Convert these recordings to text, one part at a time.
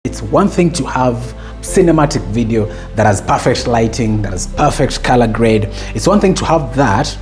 It's one thing to have cinematic video that has perfect lighting, that has perfect color grade. It's one thing to have that,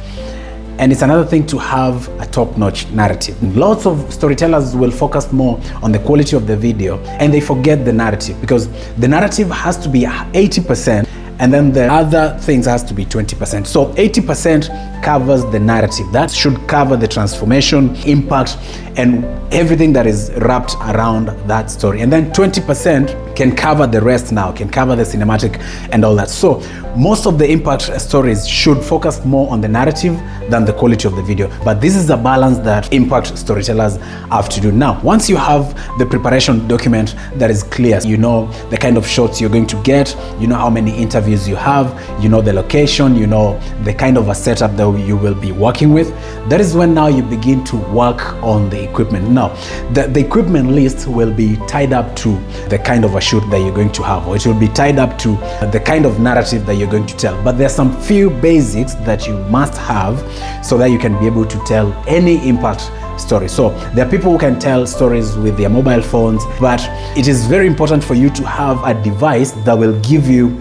and it's another thing to have a top-notch narrative. Lots of storytellers will focus more on the quality of the video and they forget the narrative, because the narrative has to be 80% and then the other things has to be 20%. So 80% covers the narrative. That should cover the transformation, impact, and everything that is wrapped around that story. And then 20% can cover the rest now, can cover the cinematic and all that. So most of the impact stories should focus more on the narrative than the quality of the video. But this is a balance that impact storytellers have to do. Now, once you have the preparation document that is clear, you know the kind of shots you're going to get, you know how many interviews you have, you know the location, you know the kind of a setup that you will be working with, that is when now you begin to work on the equipment. Now, the equipment list will be tied up to the kind of a shoot that you're going to have, or it will be tied up to the kind of narrative that you're going to tell. But there's some few basics that you must have so that you can be able to tell any impact story. So there are people who can tell stories with their mobile phones, but it is very important for you to have a device that will give you,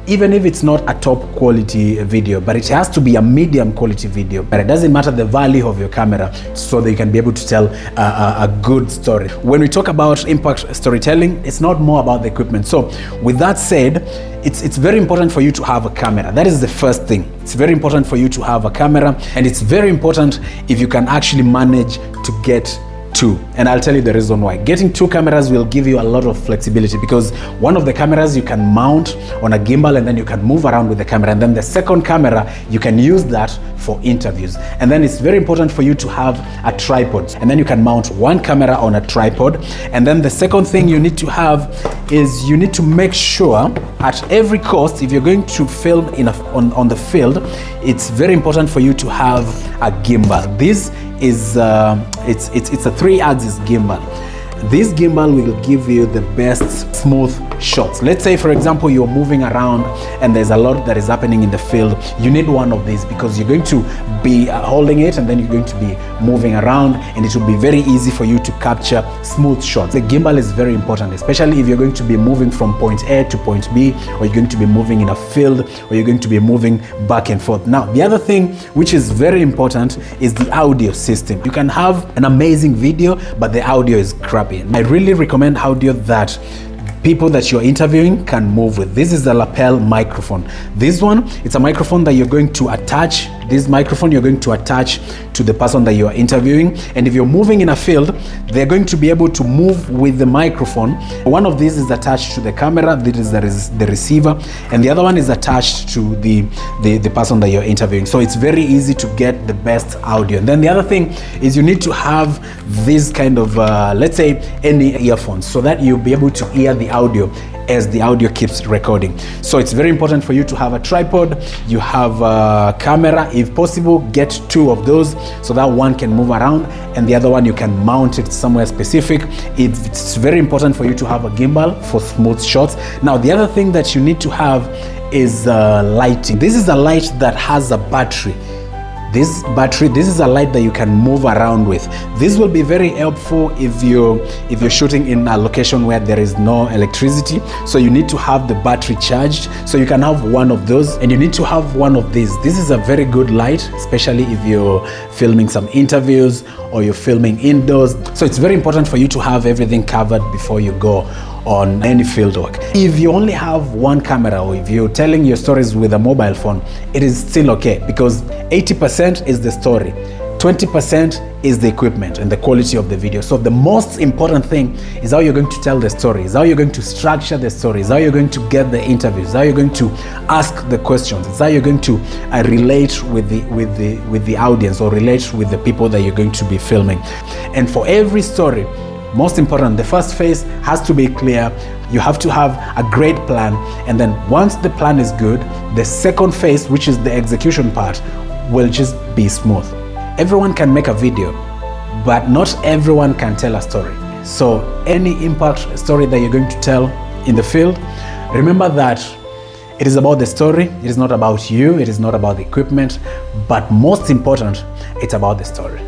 even if it's not a top quality video, but it has to be a medium quality video. But it doesn't matter the value of your camera, so that you can be able to tell a good story. When we talk about impact storytelling, it's not more about the equipment. So with that said, it's very important for you to have a camera. That is the first thing. It's very important for you to have a camera, and it's very important if you can actually manage to get two. And I'll tell you the reason why. Getting two cameras will give you a lot of flexibility, because one of the cameras you can mount on a gimbal and then you can move around with the camera, and then the second camera you can use that for interviews. And then it's very important for you to have a tripod, and then you can mount one camera on a tripod. And then the second thing you need to have is you need to make sure at every cost, if you're going to film on the field, it's very important for you to have a gimbal. This is it's a 3-axis gimbal. This gimbal will give you the best smooth shots. Let's say, for example, you're moving around and there's a lot that is happening in the field. You need one of these, because you're going to be holding it and then you're going to be moving around, and it will be very easy for you to capture smooth shots. The gimbal is very important, especially if you're going to be moving from point A to point B, or you're going to be moving in a field, or you're going to be moving back and forth. Now, the other thing which is very important is the audio system. You can have an amazing video, but the audio is crappy. I really recommend audio that people that you're interviewing can move with. This is a lapel microphone. This one, it's a microphone that you're going to attach. This microphone you're going to attach to the person that you're interviewing. And if you're moving in a field, they're going to be able to move with the microphone. One of these is attached to the camera, this is the receiver, and the other one is attached to the person that you're interviewing. So it's very easy to get the best audio. And then the other thing is you need to have this kind of, let's say, any earphones, so that you'll be able to hear the audio as the audio keeps recording. So it's very important for you to have a tripod, you have a camera. If possible, get two of those, so that one can move around and the other one you can mount it somewhere specific. It's very important for you to have a gimbal for smooth shots. Now, the other thing that you need to have is lighting. This is a light that has a battery. This is a light that you can move around with. This will be very helpful if you're shooting in a location where there is no electricity. So you need to have the battery charged. So you can have one of those, and you need to have one of these. This is a very good light, especially if you're filming some interviews or you're filming indoors. So it's very important for you to have everything covered before you go on any field work. If you only have one camera, or if you're telling your stories with a mobile phone, it is still okay, because 80% is the story, 20% is the equipment and the quality of the video. So the most important thing is how you're going to tell the story, is how you're going to structure the story, is how you're going to get the interviews, is how you're going to ask the questions, is how you're going to relate with the audience, or relate with the people that you're going to be filming. And for every story, most important, the first phase has to be clear. You have to have a great plan, and then once the plan is good, the second phase, which is the execution part, will just be smooth. Everyone can make a video, but not everyone can tell a story. So any impact story that you're going to tell in the field, remember that it is about the story. It is not about you. It is not about the equipment, but most important, it's about the story.